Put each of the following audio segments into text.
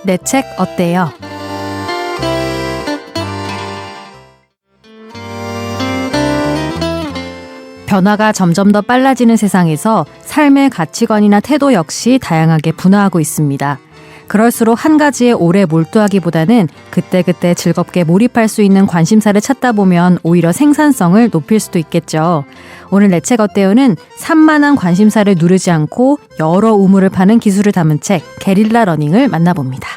내 책 어때요? 변화가 점점 더 빨라지는 세상에서 삶의 가치관이나 태도 역시 다양하게 분화하고 있습니다. 그럴수록 한 가지에 오래 몰두하기보다는 그때그때 즐겁게 몰입할 수 있는 관심사를 찾다 보면 오히려 생산성을 높일 수도 있겠죠. 오늘 내 책 어때요는 산만한 관심사를 누르지 않고 여러 우물을 파는 기술을 담은 책 게릴라 러닝을 만나봅니다.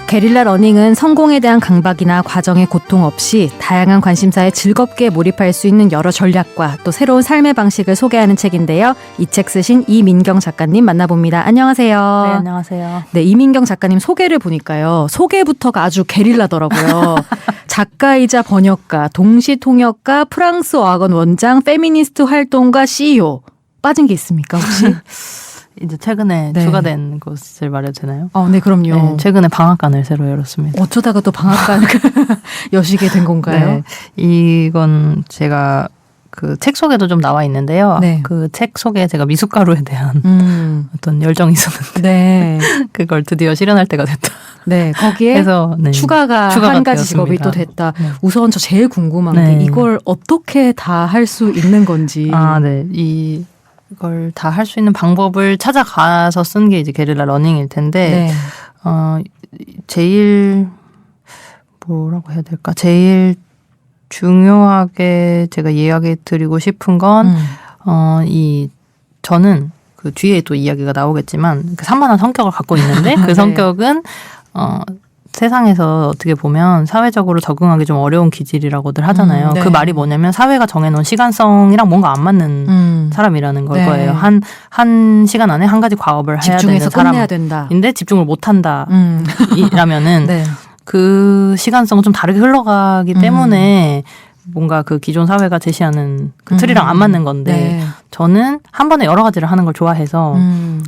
게릴라 러닝은 성공에 대한 강박이나 과정의 고통 없이 다양한 관심사에 즐겁게 몰입할 수 있는 여러 전략과 또 새로운 삶의 방식을 소개하는 책인데요. 이 책 쓰신 이민경 작가님 만나봅니다. 안녕하세요. 네, 안녕하세요. 네, 이민경 작가님 소개를 보니까요. 소개부터가 아주 게릴라더라고요. 작가이자 번역가, 동시통역가, 프랑스 어학원 원장, 페미니스트 활동가, CEO. 빠진 게 있습니까 혹시? 이제 최근에 네. 추가된 곳을 말해도 되나요? 네, 그럼요. 네, 최근에 방앗간을 새로 열었습니다. 어쩌다가 또 방앗간 여시게 된 건가요? 네, 이건 제가 그 책 속에도 좀 나와 있는데요. 네. 그 책 속에 제가 미숫가루에 대한 어떤 열정이 있었는데 네. 그걸 드디어 실현할 때가 됐다. 네, 거기에 그래서 네. 추가가 한 가지 직업이 또 됐다. 네. 우선 저 제일 궁금한 네. 게 이걸 어떻게 다 할 수 있는 건지. 네. 이걸 다 할 수 있는 방법을 찾아가서 쓴 게 이제 게릴라 러닝일 텐데, 네. 제일 뭐라고 해야 될까? 제일 중요하게 제가 이야기 드리고 싶은 건, 저는 그 뒤에 또 이야기가 나오겠지만, 그 산만한 성격을 갖고 있는데, 그 네. 성격은, 세상에서 어떻게 보면 사회적으로 적응하기 좀 어려운 기질이라고들 하잖아요. 네. 그 말이 뭐냐면 사회가 정해놓은 시간성이랑 뭔가 안 맞는 사람이라는 걸 네. 거예요. 한 시간 안에 한 가지 과업을 해야 되는 집중해서 끝내야 된다. 사람인데 집중을 못한다. 이라면은 네. 그 시간성은 좀 다르게 흘러가기 때문에 뭔가 그 기존 사회가 제시하는 그 틀이랑 안 맞는 건데 네. 저는 한 번에 여러 가지를 하는 걸 좋아해서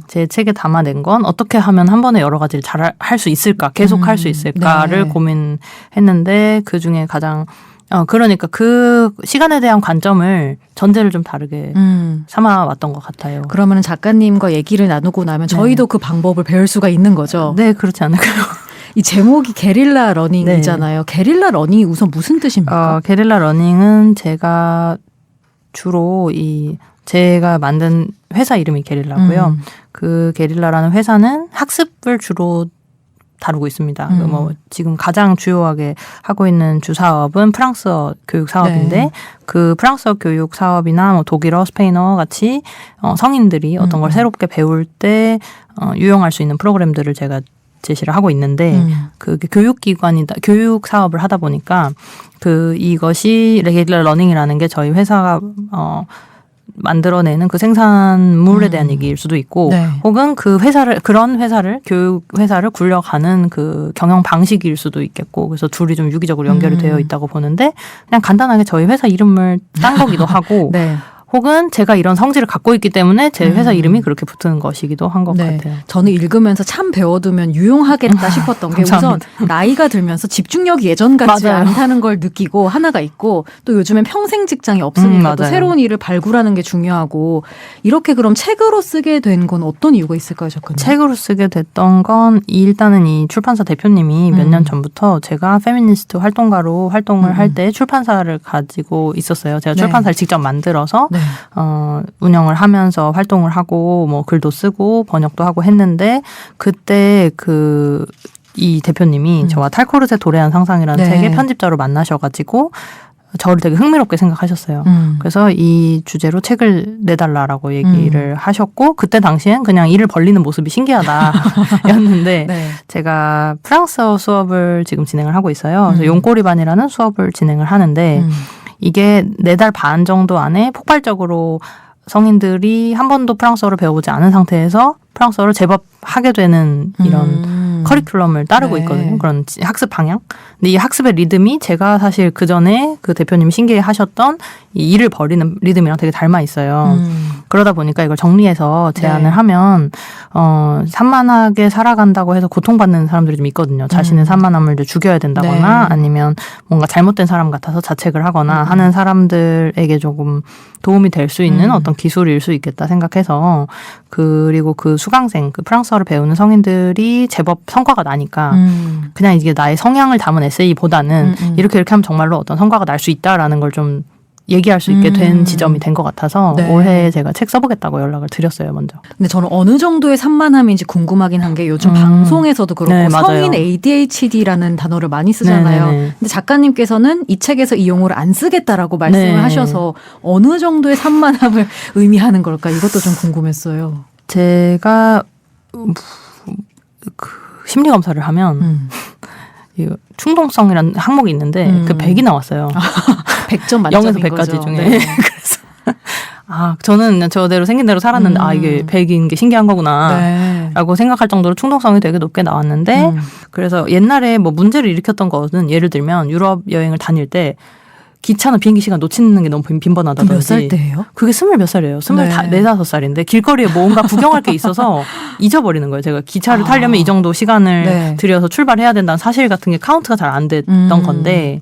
제 책에 담아낸 건 어떻게 하면 한 번에 여러 가지를 잘 할 수 있을까, 계속 할 수 있을까를 네. 고민했는데 그 중에 가장 그러니까 그 시간에 대한 관점을 전제를 좀 다르게 삼아왔던 것 같아요. 그러면 작가님과 얘기를 나누고 나면 저희도 그 방법을 배울 수가 있는 거죠. 네, 그렇지 않을까요? 이 제목이 게릴라 러닝이잖아요. 네. 게릴라 러닝이 우선 무슨 뜻입니까? 게릴라 러닝은 제가 주로 제가 만든 회사 이름이 게릴라고요. 그 게릴라라는 회사는 학습을 주로 다루고 있습니다. 지금 가장 주요하게 하고 있는 주 사업은 프랑스어 교육 사업인데 네. 그 프랑스어 교육 사업이나 독일어, 스페인어 같이 성인들이 어떤 걸 새롭게 배울 때 유용할 수 있는 프로그램들을 제가 제시를 하고 있는데 그게 교육기관이다, 교육 사업을 하다 보니까 이것이 게릴라 러닝이라는 게 저희 회사가 만들어내는 그 생산물에 대한 얘기일 수도 있고, 네. 혹은 그런 회사를, 교육 회사를 굴려가는 그 경영 방식일 수도 있겠고, 그래서 둘이 좀 유기적으로 연결이 되어 있다고 보는데, 그냥 간단하게 저희 회사 이름을 딴 거기도 하고, 네. 혹은 제가 이런 성질을 갖고 있기 때문에 제 회사 이름이 그렇게 붙은 것이기도 한 것 네. 같아요. 저는 읽으면서 참 배워두면 유용하겠다 싶었던 게 우선 나이가 들면서 집중력이 예전 같지 맞아요. 않다는 걸 느끼고 하나가 있고 또 요즘엔 평생 직장이 없으니까 또 새로운 일을 발굴하는 게 중요하고 이렇게 그럼 책으로 쓰게 된 건 어떤 이유가 있을까요, 작가님? 책으로 쓰게 됐던 건 일단은 이 출판사 대표님이 몇 년 전부터 제가 페미니스트 활동가로 활동을 할 때 출판사를 가지고 있었어요. 제가 출판사를 직접 만들어서 운영을 하면서 활동을 하고 뭐 글도 쓰고 번역도 하고 했는데 그때 이 대표님이 저와 탈코르제 도래한 상상이라는 책의 편집자로 만나셔가지고 저를 되게 흥미롭게 생각하셨어요. 그래서 이 주제로 책을 내달라라고 얘기를 하셨고 그때 당시엔 그냥 일을 벌리는 모습이 신기하다였는데 네. 제가 프랑스어 수업을 지금 진행을 하고 있어요. 그래서 용꼬리반이라는 수업을 진행을 하는데 이게 4달 반 정도 안에 폭발적으로 성인들이 한 번도 프랑스어를 배워보지 않은 상태에서 프랑스어를 제법 하게 되는 이런 커리큘럼을 따르고 있거든요. 그런 학습 방향. 근데 이 학습의 리듬이 제가 사실 그 전에 그 대표님이 신기해 하셨던 이 일을 벌이는 리듬이랑 되게 닮아 있어요. 그러다 보니까 이걸 정리해서 제안을 네. 하면 산만하게 살아간다고 해서 고통받는 사람들이 좀 있거든요. 자신의 산만함을 이제 죽여야 된다거나 네. 아니면 뭔가 잘못된 사람 같아서 자책을 하거나 하는 사람들에게 조금 도움이 될 수 있는 어떤 기술일 수 있겠다 생각해서 그리고 그 수강생, 그 프랑스어를 배우는 성인들이 제법 성과가 나니까 그냥 이게 나의 성향을 담은 에세이보다는 이렇게 하면 정말로 어떤 성과가 날 수 있다라는 걸 좀 얘기할 수 있게 된 지점이 된 것 같아서 네. 올해 제가 책 써보겠다고 연락을 드렸어요, 먼저. 근데 저는 어느 정도의 산만함인지 궁금하긴 한 게 요즘 방송에서도 그렇고 네, 맞아요. 성인 ADHD라는 단어를 많이 쓰잖아요. 네네네. 근데 작가님께서는 이 책에서 이 용어를 안 쓰겠다라고 말씀을 네. 하셔서 어느 정도의 산만함을 의미하는 걸까? 이것도 좀 궁금했어요. 제가 그 심리 검사를 하면 이 충동성이라는 항목이 있는데 그 100이 나왔어요. 100점 만점인 0에서 100까지 거죠. 중에. 네. 그래서 저는 그냥 저대로 생긴 대로 살았는데 이게 100인 게 신기한 거구나. 네. 라고 생각할 정도로 충동성이 되게 높게 나왔는데 그래서 옛날에 뭐 문제를 일으켰던 거는 예를 들면 유럽 여행을 다닐 때 기차나 비행기 시간 놓치는 게 너무 빈번하다든지. 몇 살 때예요? 그게 20몇 살이에요. 24~25살인데 길거리에 뭔가 구경할 게 있어서 잊어버리는 거예요. 제가 기차를 타려면 이 정도 시간을 네. 들여서 출발해야 된다는 사실 같은 게 카운트가 잘 안 됐던 건데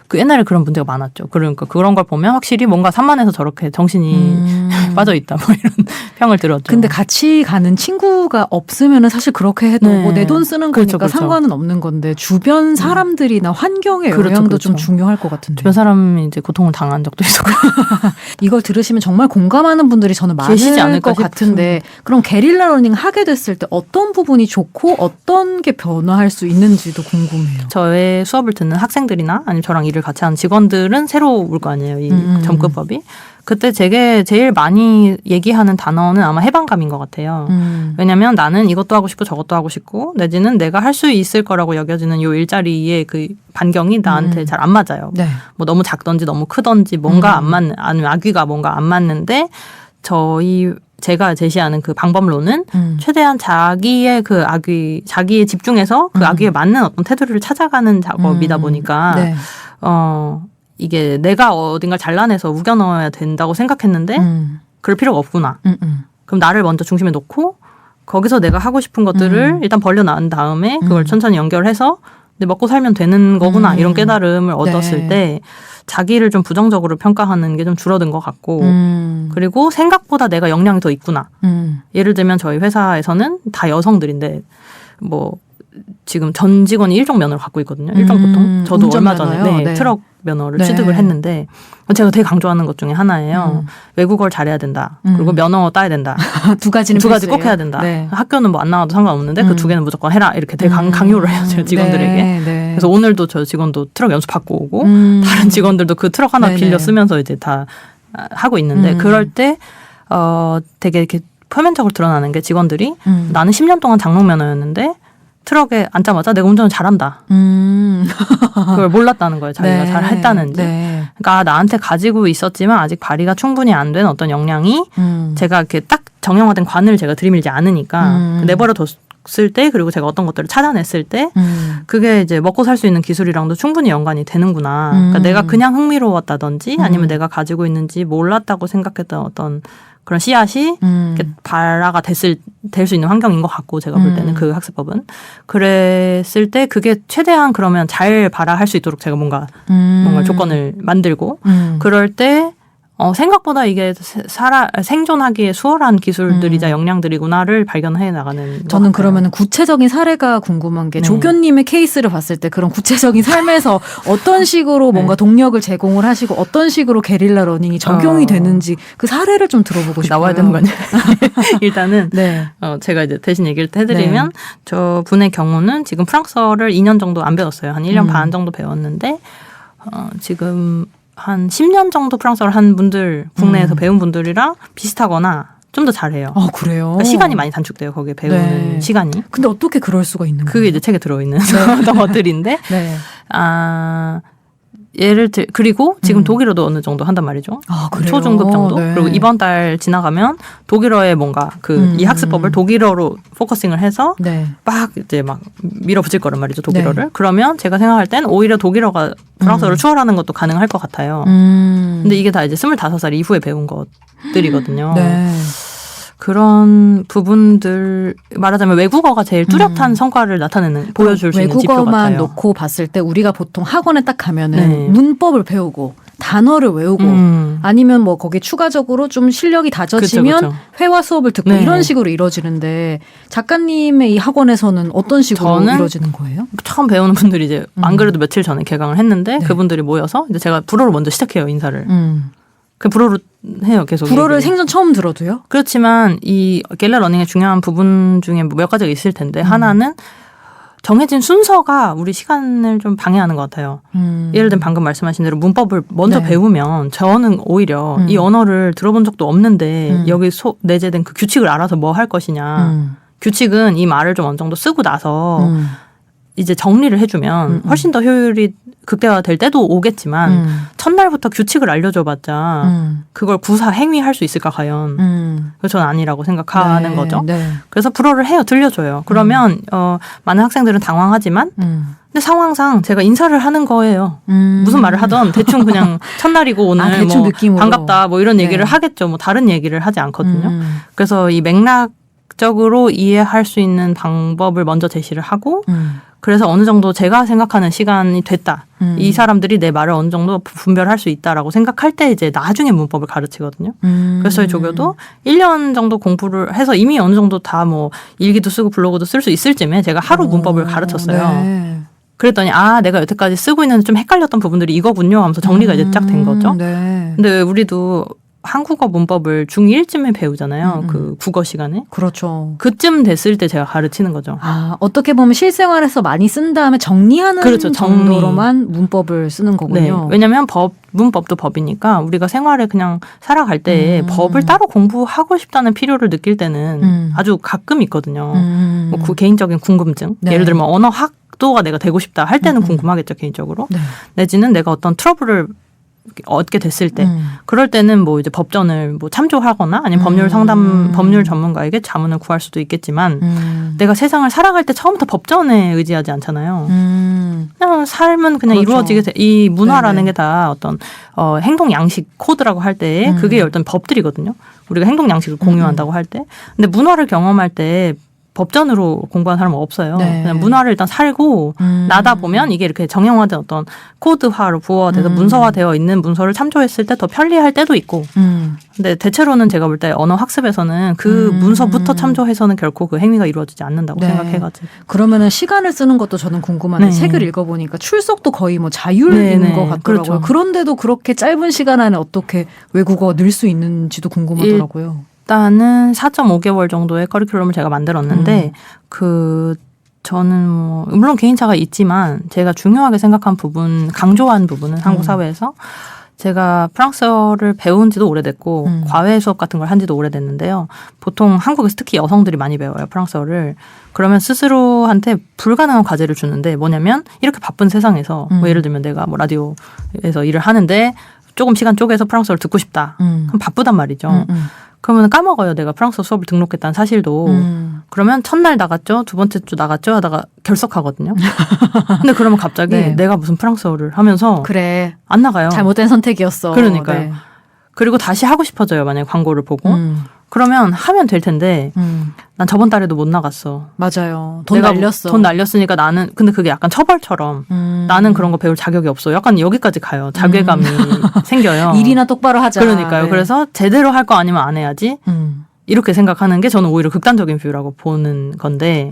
그 옛날에 그런 문제가 많았죠. 그러니까 그런 걸 보면 확실히 뭔가 산만해서 저렇게 정신이 빠져 있다 뭐 이런 평을 들었죠. 근데 같이 가는 친구가 없으면은 사실 그렇게 해도 네. 뭐 내 돈 쓰는 그렇죠, 거니까 그렇죠. 상관은 없는 건데 주변 사람들이나 환경의 그렇죠, 영향도 그렇죠. 좀 중요할 것 같은데. 주변 사람이 이제 고통을 당한 적도 있었고. 이걸 들으시면 정말 공감하는 분들이 저는 계시지 많을 않을까 것 같은데 그럼 게릴라 러닝 하게 됐을 때 어떤 부분이 좋고 어떤 게 변화할 수 있는지도 궁금해요. 저의 수업을 듣는 학생들이나 아니면 저랑 일을 같이 하는 직원들은 새로울 거 아니에요. 이 접근법이. 그때 제일 많이 얘기하는 단어는 아마 해방감인 것 같아요. 왜냐하면 나는 이것도 하고 싶고 저것도 하고 싶고 내지는 내가 할 수 있을 거라고 여겨지는 요 일자리의 그 반경이 나한테 잘 안 맞아요. 네. 뭐 너무 작던지 너무 크던지 뭔가 안 맞는 아니면 아귀가 뭔가 안 맞는데 제가 제시하는 그 방법론은 최대한 자기의 그 자기에 집중해서 그 아귀에 맞는 어떤 테두리를 찾아가는 작업이다 보니까 네. 이게 내가 어딘가 잘라내서 우겨 넣어야 된다고 생각했는데 그럴 필요가 없구나. 그럼 나를 먼저 중심에 놓고 거기서 내가 하고 싶은 것들을 일단 벌려놓은 다음에 그걸 천천히 연결해서 먹고 살면 되는 거구나 이런 깨달음을 얻었을 때 자기를 좀 부정적으로 평가하는 게 좀 줄어든 것 같고 그리고 생각보다 내가 역량이 더 있구나. 예를 들면 저희 회사에서는 다 여성들인데 뭐 지금 전 직원이 일종 면허를 갖고 있거든요. 일종 보통. 저도 얼마 전에 네. 트럭 면허를 네. 취득을 했는데 제가 되게 강조하는 것 중에 하나예요. 외국어를 잘해야 된다. 그리고 면허 따야 된다. 두 가지 꼭 해야 된다. 네. 학교는 뭐 안 나와도 상관없는데 그 두 개는 무조건 해라. 이렇게 되게 강요를 해요. 제 직원들에게. 네. 네. 그래서 오늘도 저 직원도 트럭 연수 받고 오고 다른 직원들도 그 트럭 하나 네네. 빌려 쓰면서 이제 다 하고 있는데 그럴 때 되게 이렇게 표면적으로 드러나는 게 직원들이 나는 10년 동안 장롱 면허였는데 트럭에 앉자마자 내가 운전을 잘한다. 그걸 몰랐다는 거예요. 자기가 네. 잘했다는지. 네. 그러니까 나한테 가지고 있었지만 아직 발휘가 충분히 안 된 어떤 역량이 제가 이렇게 딱 정형화된 관을 제가 들이밀지 않으니까 내버려 뒀을 때 그리고 제가 어떤 것들을 찾아냈을 때 그게 이제 먹고 살 수 있는 기술이랑도 충분히 연관이 되는구나. 그러니까 내가 그냥 흥미로웠다든지 아니면 내가 가지고 있는지 몰랐다고 생각했던 어떤 그런 씨앗이 이렇게 발화가 될 수 있는 환경인 것 같고 제가 볼 때는 그 학습법은 그랬을 때 그게 최대한 그러면 잘 발화할 수 있도록 제가 뭔가 조건을 만들고 그럴 때 생각보다 이게 생존하기에 수월한 기술들이자 역량들이구나를 발견해 나가는. 저는 그러면 구체적인 사례가 궁금한 게 조교님의 케이스를 봤을 때 그런 구체적인 삶에서 어떤 식으로 뭔가 동력을 제공을 하시고 어떤 식으로 게릴라 러닝이 적용이 되는지 그 사례를 좀 들어보고 싶어요. 나와야 되는 거 아니에요? 일단은 네. 제가 이제 대신 얘기를 해드리면 저 분의 경우는 지금 프랑스어를 2년 정도 안 배웠어요. 한 1년 반 정도 배웠는데 지금 한 10년 정도 프랑스어를 한 분들, 국내에서 배운 분들이랑 비슷하거나 좀 더 잘해요. 그래요? 그러니까 시간이 많이 단축돼요. 거기에 배우는 시간이. 근데 어떻게 그럴 수가 있는 거예요? 그게 이제 책에 들어있는 어떤 것들인데 그리고 지금 독일어도 어느 정도 한단 말이죠. 아, 그래요? 초중급 정도. 네. 그리고 이번 달 지나가면 독일어의 뭔가 이 학습법을 독일어로 포커싱을 해서 네. 막 이제 막 밀어붙일 거란 말이죠, 독일어를. 네. 그러면 제가 생각할 땐 오히려 독일어가 프랑스어를 추월하는 것도 가능할 것 같아요. 근데 이게 다 이제 25살 이후에 배운 것들이거든요. 네. 그런 부분들 말하자면 외국어가 제일 뚜렷한 성과를 보여줄 수 있는 지표 같아요. 외국어만 놓고 봤을 때 우리가 보통 학원에 딱 가면은 네. 문법을 배우고 단어를 외우고 아니면 뭐 거기에 추가적으로 좀 실력이 다져지면 그쵸. 회화 수업을 듣고 네. 이런 식으로 이루어지는데 작가님의 이 학원에서는 어떤 식으로 이루어지는 거예요? 처음 배우는 분들이 이제 안 그래도 며칠 전에 개강을 했는데 네. 그분들이 모여서 이제 제가 불어로 먼저 시작해요, 인사를. 그 불어로 해요, 계속. 불어를 얘기를. 생전 처음 들어도요? 그렇지만 이 갤러 러닝의 중요한 부분 중에 몇 가지가 있을 텐데 하나는 정해진 순서가 우리 시간을 좀 방해하는 것 같아요. 예를 들면 방금 말씀하신 대로 문법을 먼저 네. 배우면 저는 오히려 이 언어를 들어본 적도 없는데 여기 내재된 그 규칙을 알아서 뭐 할 것이냐. 규칙은 이 말을 좀 어느 정도 쓰고 나서 이제 정리를 해주면 훨씬 더 효율이 극대화될 때도 오겠지만 첫날부터 규칙을 알려줘봤자 그걸 구사 행위할 수 있을까 과연. 그래서 저는 아니라고 생각하는 네, 거죠. 네. 그래서 불어를 해요. 들려줘요. 그러면 많은 학생들은 당황하지만 근데 상황상 제가 인사를 하는 거예요. 무슨 말을 하던 대충 그냥 첫날이고 오늘 대충 뭐 느낌으로. 반갑다 뭐 이런 얘기를 네. 하겠죠. 뭐 다른 얘기를 하지 않거든요. 그래서 이 맥락적으로 이해할 수 있는 방법을 먼저 제시를 하고 그래서 어느 정도 제가 생각하는 시간이 됐다. 이 사람들이 내 말을 어느 정도 분별할 수 있다라고 생각할 때 이제 나중에 문법을 가르치거든요. 그래서 저희 조교도 1년 정도 공부를 해서 이미 어느 정도 다 뭐 일기도 쓰고 블로그도 쓸 수 있을 쯤에 제가 하루 문법을 가르쳤어요. 네. 그랬더니 내가 여태까지 쓰고 있는 좀 헷갈렸던 부분들이 이거군요 하면서 정리가 이제 쫙 된 거죠. 네. 근데 우리도 한국어 문법을 중1쯤에 배우잖아요. 그 국어 시간에. 그렇죠. 그쯤 됐을 때 제가 가르치는 거죠. 어떻게 보면 실생활에서 많이 쓴 다음에 정리하는 그렇죠, 정도로만 문법을 쓰는 거군요. 네. 왜냐하면 문법도 법이니까 우리가 생활에 그냥 살아갈 때 법을 따로 공부하고 싶다는 필요를 느낄 때는 아주 가끔 있거든요. 뭐 개인적인 궁금증. 네. 예를 들면 언어학도가 내가 되고 싶다 할 때는 궁금하겠죠, 개인적으로. 네. 내지는 내가 어떤 트러블을 얻게 됐을 때 그럴 때는 뭐 이제 법전을 뭐 참조하거나 아니면 법률 전문가에게 자문을 구할 수도 있겠지만 내가 세상을 살아갈 때 처음부터 법전에 의지하지 않잖아요. 그냥 삶은 그냥 그렇죠. 이루어지게 이 문화라는 게 다 어떤 행동 양식 코드라고 할 때 그게 어떤 법들이거든요. 우리가 행동 양식을 공유한다고 할 때. 근데 문화를 경험할 때 법전으로 공부한 사람은 없어요. 네. 그냥 문화를 일단 살고 나다 보면 이게 이렇게 정형화된 어떤 코드화로 부호화돼서 문서화되어 있는 문서를 참조했을 때 더 편리할 때도 있고. 근데 대체로는 제가 볼 때 언어 학습에서는 그 문서부터 참조해서는 결코 그 행위가 이루어지지 않는다고 네. 생각해가지고. 그러면은 시간을 쓰는 것도 저는 궁금한데 네. 책을 읽어보니까 출석도 거의 뭐 자율인 네, 것 네. 같더라고요. 그렇죠. 그런데도 그렇게 짧은 시간 안에 어떻게 외국어 늘 수 있는지도 궁금하더라고요. 일단은 4.5개월 정도의 커리큘럼을 제가 만들었는데 저는 뭐 물론 개인차가 있지만 제가 중요하게 생각한 부분, 강조한 부분은 한국 사회에서 제가 프랑스어를 배운 지도 오래됐고 과외 수업 같은 걸 한 지도 오래됐는데요. 보통 한국에서 특히 여성들이 많이 배워요, 프랑스어를. 그러면 스스로한테 불가능한 과제를 주는데 뭐냐면 이렇게 바쁜 세상에서 뭐 예를 들면 내가 뭐 라디오에서 일을 하는데 조금 시간 쪼개서 프랑스어를 듣고 싶다. 그럼 바쁘단 말이죠. 그러면 까먹어요. 내가 프랑스어 수업을 등록했다는 사실도. 그러면 첫날 나갔죠. 두 번째 주 나갔죠. 하다가 결석하거든요. 근데 그러면 갑자기 네. 내가 무슨 프랑스어를 하면서 그래. 안 나가요. 잘못된 선택이었어. 그러니까요. 네. 그리고 다시 하고 싶어져요. 만약에 광고를 보고. 그러면 하면 될 텐데 난 저번 달에도 못 나갔어. 맞아요. 돈 내가 날렸어. 돈 날렸으니까 나는 근데 그게 약간 처벌처럼 나는 그런 거 배울 자격이 없어. 약간 여기까지 가요. 자괴감이 생겨요. 일이나 똑바로 하자. 그러니까요. 네. 그래서 제대로 할 거 아니면 안 해야지. 이렇게 생각하는 게 저는 오히려 극단적인 뷰라고 보는 건데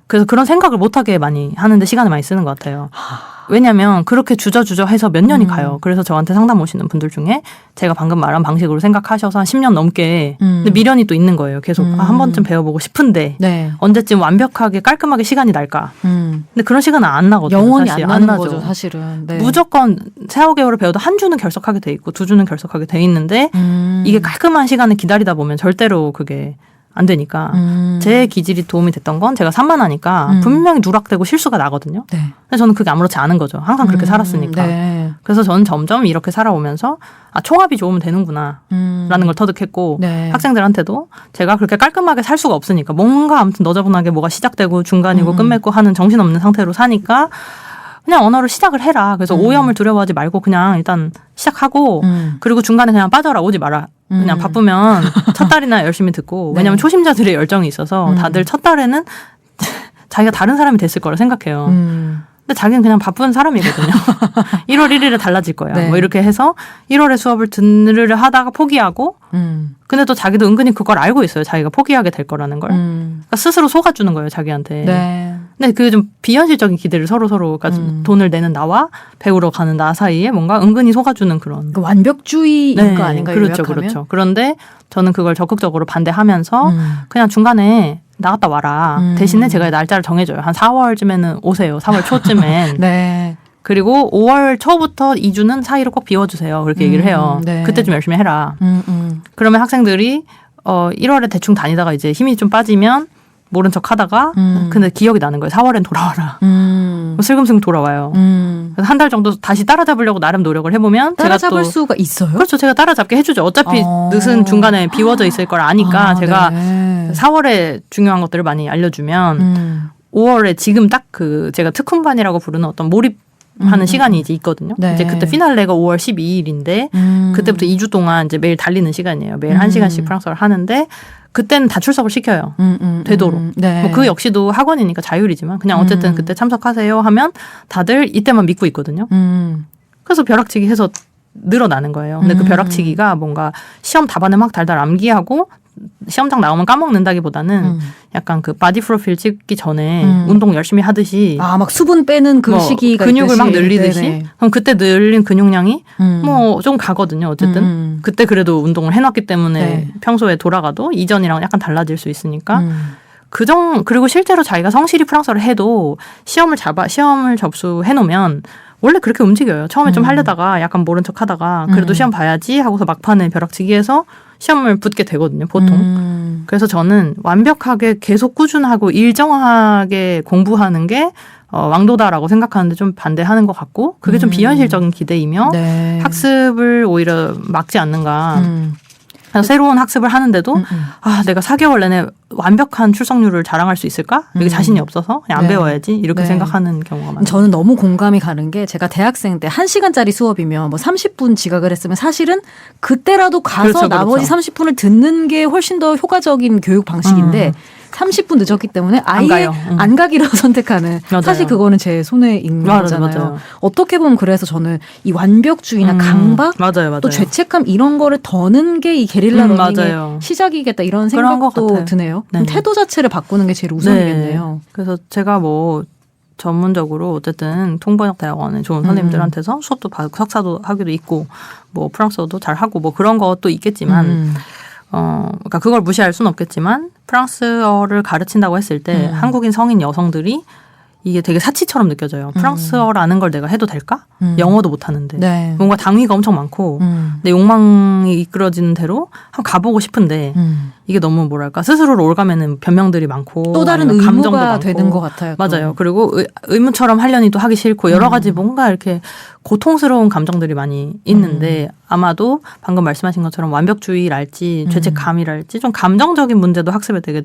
그래서 그런 생각을 못하게 많이 하는데 시간을 많이 쓰는 것 같아요. 왜냐하면 그렇게 주저주저 해서 몇 년이 가요. 그래서 저한테 상담 오시는 분들 중에 제가 방금 말한 방식으로 생각하셔서 한 10년 넘게 근데 미련이 또 있는 거예요. 계속 한 번쯤 배워보고 싶은데 네. 언제쯤 완벽하게 깔끔하게 시간이 날까. 근데 그런 시간은 안 나거든요. 영원히 사실. 안 나는 나죠. 거죠, 사실은. 네. 무조건 4~5개월을 배워도 한 주는 결석하게 돼 있고 두 주는 결석하게 돼 있는데 이게 깔끔한 시간을 기다리다 보면 절대로 그게 안 되니까 제 기질이 도움이 됐던 건 제가 산만하니까 분명히 누락되고 실수가 나거든요. 네. 근데 저는 그게 아무렇지 않은 거죠. 항상 그렇게 살았으니까. 네. 그래서 저는 점점 이렇게 살아오면서 총합이 좋으면 되는구나 라는 걸 터득했고 네. 학생들한테도 제가 그렇게 깔끔하게 살 수가 없으니까 뭔가 아무튼 너저분하게 뭐가 시작되고 중간이고 끝맺고 하는 정신없는 상태로 사니까 그냥 언어를 시작을 해라. 그래서 오염을 두려워하지 말고 그냥 일단 시작하고 그리고 중간에 그냥 빠져라. 오지 마라. 그냥 바쁘면 첫 달이나 열심히 듣고 네. 왜냐하면 초심자들의 열정이 있어서 다들 첫 달에는 자기가 다른 사람이 됐을 거라 생각해요. 근데 자기는 그냥 바쁜 사람이거든요. 1월 1일에 달라질 거야. 네. 뭐 이렇게 해서 1월에 수업을 듣느라 하다가 포기하고 근데 또 자기도 은근히 그걸 알고 있어요. 자기가 포기하게 될 거라는 걸. 그러니까 스스로 속아주는 거예요. 자기한테. 네. 근데 그 좀 비현실적인 기대를 서로 돈을 내는 나와 배우러 가는 나 사이에 뭔가 은근히 속아주는 그런. 그 완벽주의인 거 아닌가요? 그렇죠. 요약하면? 그렇죠. 그런데 저는 그걸 적극적으로 반대하면서 그냥 중간에 나갔다 와라. 대신에 제가 날짜를 정해줘요. 한 4월쯤에는 오세요. 4월 초쯤엔. 네. 그리고 5월 초부터 2주는 사이를 꼭 비워주세요. 그렇게 얘기를 해요. 네. 그때 좀 열심히 해라. 그러면 학생들이 1월에 대충 다니다가 이제 힘이 좀 빠지면 모른 척 하다가 근데 기억이 나는 거예요. 4월엔 돌아와라. 슬금슬금 돌아와요. 그래서 한 달 정도 다시 따라잡으려고 나름 노력을 해보면 따라잡을 제가 또 수가 있어요? 그렇죠. 제가 따라잡게 해주죠. 어차피 늦은 중간에 비워져 있을 걸 아니까 제가 네. 4월에 중요한 것들을 많이 알려주면 5월에 지금 딱 그 제가 특훈반이라고 부르는 어떤 몰입하는 시간이 이제 있거든요. 네. 이제 그때 피날레가 5월 12일인데 그때부터 2주 동안 이제 매일 달리는 시간이에요. 매일 1시간씩 프랑스어를 하는데 그때는 다 출석을 시켜요. 되도록. 네. 뭐 그 역시도 학원이니까 자율이지만 그냥 어쨌든 그때 참석하세요 하면 다들 이때만 믿고 있거든요. 그래서 벼락치기 해서 늘어나는 거예요. 근데 그 벼락치기가 뭔가 시험 답안을 막 달달 암기하고 시험장 나오면 까먹는다기보다는 약간 그 바디 프로필 찍기 전에 운동 열심히 하듯이 막 수분 빼는 그 뭐 시기가 근육을 있듯이. 막 늘리듯이 네네. 그럼 그때 늘린 근육량이 뭐 좀 가거든요. 어쨌든 그때 그래도 운동을 해놨기 때문에 네. 평소에 돌아가도 이전이랑 약간 달라질 수 있으니까 그리고 실제로 자기가 성실히 프랑스어를 해도 시험을 접수해 놓으면 원래 그렇게 움직여요. 처음에 좀 하려다가 약간 모른 척 하다가 그래도 시험 봐야지 하고서 막판에 벼락치기해서 시험을 붙게 되거든요. 보통. 그래서 저는 완벽하게 계속 꾸준하고 일정하게 공부하는 게 왕도다라고 생각하는데 좀 반대하는 것 같고 그게 좀 비현실적인 기대이며 네. 학습을 오히려 막지 않는가. 그래서 새로운 학습을 하는데도 내가 4개월 내내 완벽한 출석률을 자랑할 수 있을까? 이게 자신이 없어서 그냥 안 네. 배워야지 이렇게 네. 생각하는 경우가 많아요. 저는 너무 공감이 가는 게 제가 대학생 때 1시간짜리 수업이면 뭐 30분 지각을 했으면 사실은 그때라도 가서 그렇죠, 나머지 그렇죠. 30분을 듣는 게 훨씬 더 효과적인 교육 방식인데 30분 늦었기 때문에 아예 가요. 안 가기로 선택하는 맞아요. 사실 그거는 제 손에 있는 거잖아요. 맞아요. 어떻게 보면 그래서 저는 이 완벽주의나 강박 맞아요. 또 죄책감 이런 거를 더는 게 이 게릴라 러닝의 맞아요. 시작이겠다 이런 그런 것 생각도 같아요. 드네요. 네. 그럼 태도 자체를 바꾸는 게 제일 우선이겠네요. 그래서 제가 뭐 전문적으로 어쨌든 통번역대학원에 좋은 선생님들한테서 수업도 받고 석사도 하기도 있고 뭐 프랑스어도 잘 하고 뭐 그런 것도 있겠지만 그러니까 그걸 무시할 수는 없겠지만 프랑스어를 가르친다고 했을 때 한국인 성인 여성들이 이게 되게 사치처럼 느껴져요. 프랑스어라는 걸 내가 해도 될까? 영어도 못하는데. 네. 뭔가 당위가 엄청 많고 내 욕망이 이끌어지는 대로 한번 가보고 싶은데 이게 너무 뭐랄까 스스로를 올가매는 변명들이 많고 또 다른 아니면 감정도 의무가 많고. 되는 것 같아요. 또. 맞아요. 그리고 의무처럼 하려니 또 하기 싫고 여러 가지 뭔가 이렇게 고통스러운 감정들이 많이 있는데 아마도 방금 말씀하신 것처럼 완벽주의랄지 죄책감이랄지 좀 감정적인 문제도 학습에 되게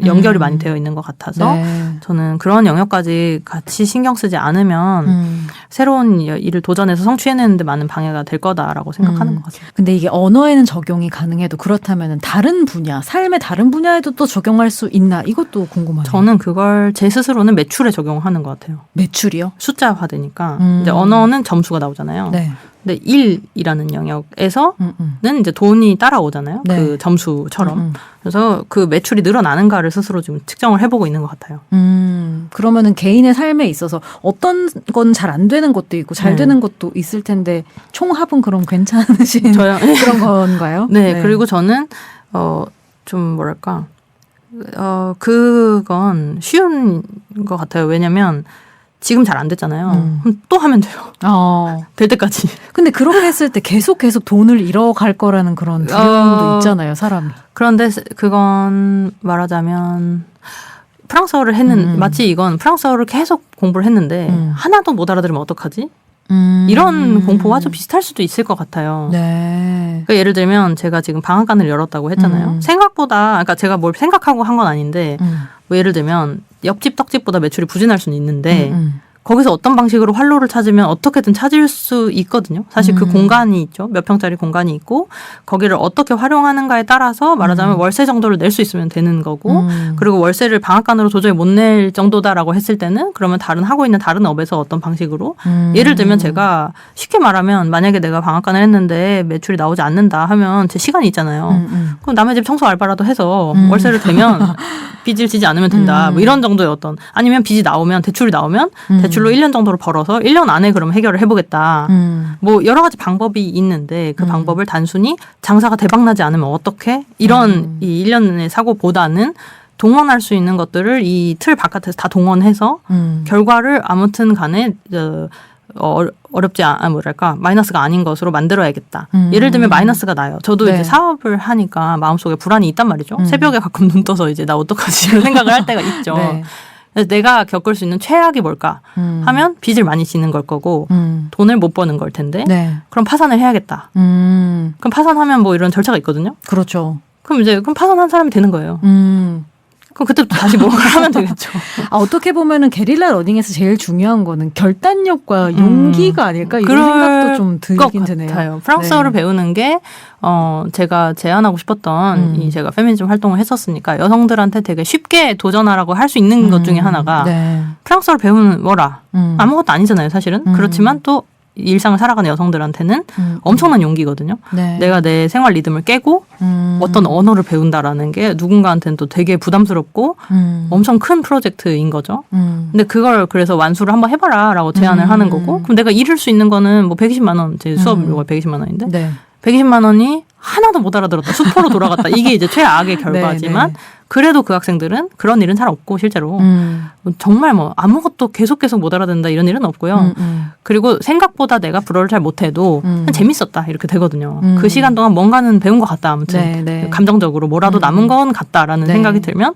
연결이 많이 되어 있는 것 같아서 네. 저는 그런 영역까지 같이 신경 쓰지 않으면 새로운 일을 도전해서 성취해내는데 많은 방해가 될 거다라고 생각하는 것 같습니다. 근데 이게 언어에는 적용이 가능해도 그렇다면 다른 분야, 삶의 다른 분야에도 또 적용할 수 있나 이것도 궁금하네요. 저는 그걸 제 스스로는 매출에 적용하는 것 같아요. 매출이요? 숫자화되니까 이제 언어는 점수가 나오잖아요. 네. 근데 일이라는 영역에서는 이제 돈이 따라오잖아요. 네. 그 점수처럼. 그래서 그 매출이 늘어나는가를 스스로 좀 측정을 해보고 있는 것 같아요. 그러면은 개인의 삶에 있어서 어떤 건 잘 안 되는 것도 있고 잘 되는 것도 있을 텐데 총합은 그럼 괜찮으신 저요? 그런 건가요? 네, 그리고 저는 좀 뭐랄까 그건 쉬운 것 같아요. 왜냐면 지금 잘 안 됐잖아요. 그럼 또 하면 돼요. 될 때까지. 근데 그렇게 했을 때 계속 돈을 잃어갈 거라는 그런 두려움도 있잖아요, 사람이. 그런데 그건 말하자면 프랑스어를 마치 이건 프랑스어를 계속 공부를 했는데 하나도 못 알아들으면 어떡하지? 이런 공포와 좀 비슷할 수도 있을 것 같아요. 네. 그러니까 예를 들면 제가 지금 방앗간을 열었다고 했잖아요. 생각보다 그러니까 제가 뭘 생각하고 한 건 아닌데 뭐 예를 들면 옆집 떡집보다 매출이 부진할 수는 있는데 거기서 어떤 방식으로 활로를 찾으면 어떻게든 찾을 수 있거든요. 사실 그 공간이 있죠. 몇 평짜리 공간이 있고 거기를 어떻게 활용하는가에 따라서 말하자면 월세 정도를 낼 수 있으면 되는 거고 그리고 월세를 방앗간으로 도저히 못 낼 정도다라고 했을 때는 그러면 하고 있는 다른 업에서 어떤 방식으로 예를 들면 제가 쉽게 말하면 만약에 내가 방앗간을 했는데 매출이 나오지 않는다 하면 제 시간이 있잖아요. 그럼 남의 집 청소 알바라도 해서 월세를 대면 빚을 지지 않으면 된다. 뭐 이런 정도의 어떤 아니면 빚이 나오면 대출이 나오면 대출로 1년 정도를 벌어서 1년 안에 그럼 해결을 해보겠다. 뭐 여러 가지 방법이 있는데 그 방법을 단순히 장사가 대박나지 않으면 어떻게 이런 이 1년의 사고보다는 동원할 수 있는 것들을 이 틀 바깥에서 다 동원해서 결과를 아무튼 간에 어렵지 뭐랄까 마이너스가 아닌 것으로 만들어야겠다. 예를 들면 마이너스가 나요. 저도 이제 사업을 하니까 마음속에 불안이 있단 말이죠. 새벽에 가끔 눈 떠서 이제 나 어떡하지 이런 생각을 할 때가 있죠. 네. 그래서 내가 겪을 수 있는 최악이 뭘까 하면 빚을 많이 지는 걸 거고 돈을 못 버는 걸 텐데 그럼 파산을 해야겠다. 그럼 파산하면 뭐 이런 절차가 있거든요. 그렇죠. 그럼 파산한 사람이 되는 거예요. 그럼 그때부터 다시 뭔가를 하면 되겠죠. 어떻게 보면은 게릴라 러닝에서 제일 중요한 거는 결단력과 용기가 아닐까 이런 생각도 좀 들긴 드네요. 같아요. 프랑스어를 배우는 게 제가 제안하고 싶었던 이 제가 페미니즘 활동을 했었으니까 여성들한테 되게 쉽게 도전하라고 할 수 있는 것 중에 하나가 프랑스어를 배우는 거라. 아무것도 아니잖아요, 사실은. 그렇지만 또 일상을 살아가는 여성들한테는 엄청난 용기거든요. 내가 내 생활 리듬을 깨고 어떤 언어를 배운다라는 게 누군가한테는 또 되게 부담스럽고 엄청 큰 프로젝트인 거죠. 근데 그걸 그래서 완수를 한번 해봐라라고 제안을 하는 거고 그럼 내가 잃을 수 있는 거는 뭐 120만 원, 제 수업료가 120만 원인데 120만 원이 하나도 못 알아들었다. 수포로 돌아갔다. 이게 이제 최악의 결과지만 그래도 그 학생들은 그런 일은 잘 없고 실제로 정말 뭐 아무것도 계속 못 알아듣는다 이런 일은 없고요. 그리고 생각보다 내가 불어를 잘 못해도 재밌었다 이렇게 되거든요. 그 시간 동안 뭔가는 배운 것 같다. 아무튼 감정적으로 뭐라도 남은 건 같다라는 생각이 들면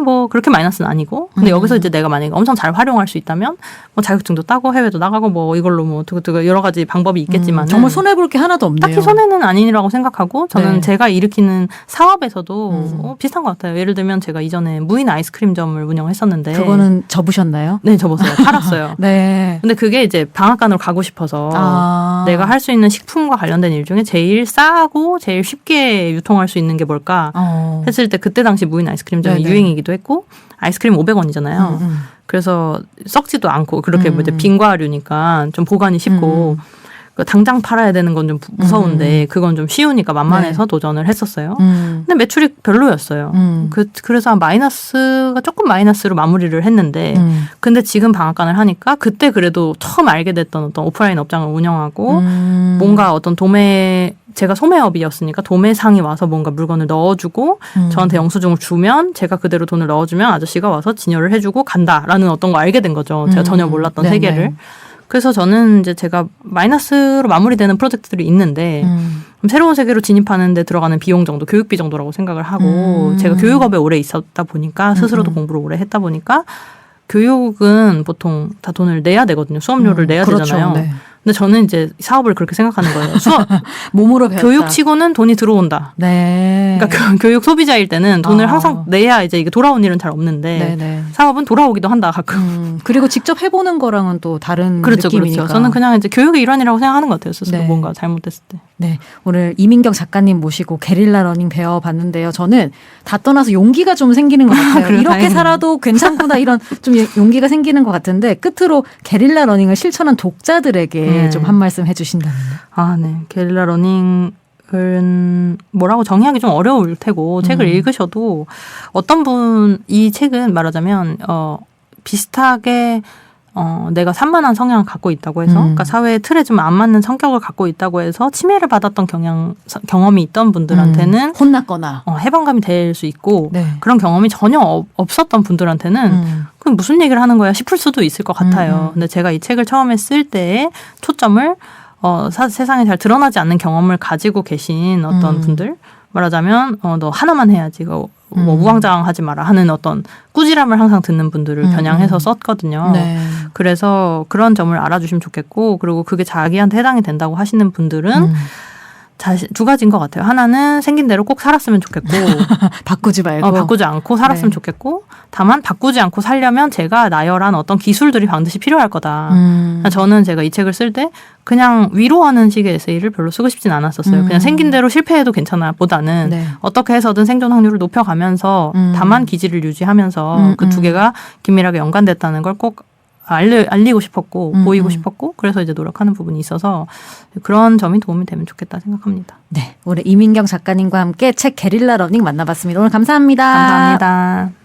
뭐 그렇게 마이너스는 아니고 근데 여기서 이제 내가 만약에 엄청 잘 활용할 수 있다면 뭐 자격증도 따고 해외도 나가고 뭐 이걸로 뭐 여러 가지 방법이 있겠지만 정말 손해볼 게 하나도 없네요. 딱히 손해는 아니라고 생각하고 저는 제가 일으키는 사업에서도 비슷한 것 같아요. 예를 들면 제가 이전에 무인 아이스크림점을 운영했었는데 그거는 접으셨나요? 네, 접었어요. 팔았어요. 근데 그게 이제 방앗간으로 가고 싶어서 내가 할 수 있는 식품과 관련된 일 중에 제일 싸고 제일 쉽게 유통할 수 있는 게 뭘까 했을 때 그때 당시 무인 아이스크림점이 유행이기도 했고 아이스크림 500원이잖아요. 그래서 썩지도 않고 그렇게 뭐 이제 빈과류니까 좀 보관이 쉽고 당장 팔아야 되는 건 좀 무서운데 그건 좀 쉬우니까 만만해서 도전을 했었어요. 근데 매출이 별로였어요. 그래서 조금 마이너스로 마무리를 했는데 근데 지금 방앗간을 하니까 그때 그래도 처음 알게 됐던 어떤 오프라인 업장을 운영하고 뭔가 어떤 제가 소매업이었으니까 도매상이 와서 뭔가 물건을 넣어주고 저한테 영수증을 주면 제가 그대로 돈을 넣어주면 아저씨가 와서 진열을 해주고 간다라는 어떤 거 알게 된 거죠. 제가 전혀 몰랐던 세계를. 그래서 저는 이제 제가 마이너스로 마무리되는 프로젝트들이 있는데 새로운 세계로 진입하는 데 들어가는 비용 정도, 교육비 정도라고 생각을 하고 제가 교육업에 오래 있었다 보니까 스스로도 공부를 오래 했다 보니까 교육은 보통 다 돈을 내야 되거든요. 수업료를 내야 되잖아요. 근데 저는 이제 사업을 그렇게 생각하는 거예요. 몸으로 배웠다. 교육치고는 돈이 들어온다. 그러니까 교육 소비자일 때는 돈을 항상 내야 이제 이게 돌아온 일은 잘 없는데 사업은 돌아오기도 한다 가끔. 그리고 직접 해보는 거랑은 또 다른 느낌이니까. 저는 그냥 이제 교육의 일환이라고 생각하는 것 같아요. 스스로 뭔가 잘못됐을 때. 오늘 이민경 작가님 모시고 게릴라 러닝 배워봤는데요. 저는 다 떠나서 용기가 좀 생기는 것 같아요. 이렇게 다행이네. 살아도 괜찮구나 이런 좀 용기가 생기는 것 같은데 끝으로 게릴라 러닝을 실천한 독자들에게 좀 한 말씀 해주신다면요. 게릴라 러닝은 뭐라고 정의하기 좀 어려울 테고 책을 읽으셔도 어떤 분 이 책은 말하자면 비슷하게 내가 산만한 성향을 갖고 있다고 해서, 그러니까 사회의 틀에 좀 안 맞는 성격을 갖고 있다고 해서 치매를 받았던 경험이 있던 분들한테는 혼났거나 해방감이 될 수 있고, 네. 그런 경험이 전혀 없었던 분들한테는 그럼 무슨 얘기를 하는 거야 싶을 수도 있을 것 같아요. 근데 제가 이 책을 처음에 쓸 때에 초점을 세상에 잘 드러나지 않는 경험을 가지고 계신 어떤 분들, 말하자면 너 하나만 해야지, 뭐 우왕좌왕하지 마라 하는 어떤 꾸지람을 항상 듣는 분들을 겨냥해서 썼거든요. 네. 그래서 그런 점을 알아주시면 좋겠고, 그리고 그게 자기한테 해당이 된다고 하시는 분들은 두 가지인 것 같아요. 하나는 생긴 대로 꼭 살았으면 좋겠고 바꾸지 말고 바꾸지 않고 살았으면 네. 좋겠고, 다만 바꾸지 않고 살려면 제가 나열한 어떤 기술들이 반드시 필요할 거다. 저는 제가 이 책을 쓸 때 그냥 위로하는 식의 에세이를 별로 쓰고 싶진 않았었어요. 그냥 생긴 대로 실패해도 괜찮아 보다는 네. 어떻게 해서든 생존 확률을 높여가면서 다만 기질을 유지하면서 그 두 개가 긴밀하게 연관됐다는 걸 꼭 알리고 싶었고 보이고 싶었고, 그래서 이제 노력하는 부분이 있어서 그런 점이 도움이 되면 좋겠다 생각합니다. 네, 오늘 이민경 작가님과 함께 책 게릴라 러닝 만나봤습니다. 오늘 감사합니다. 감사합니다.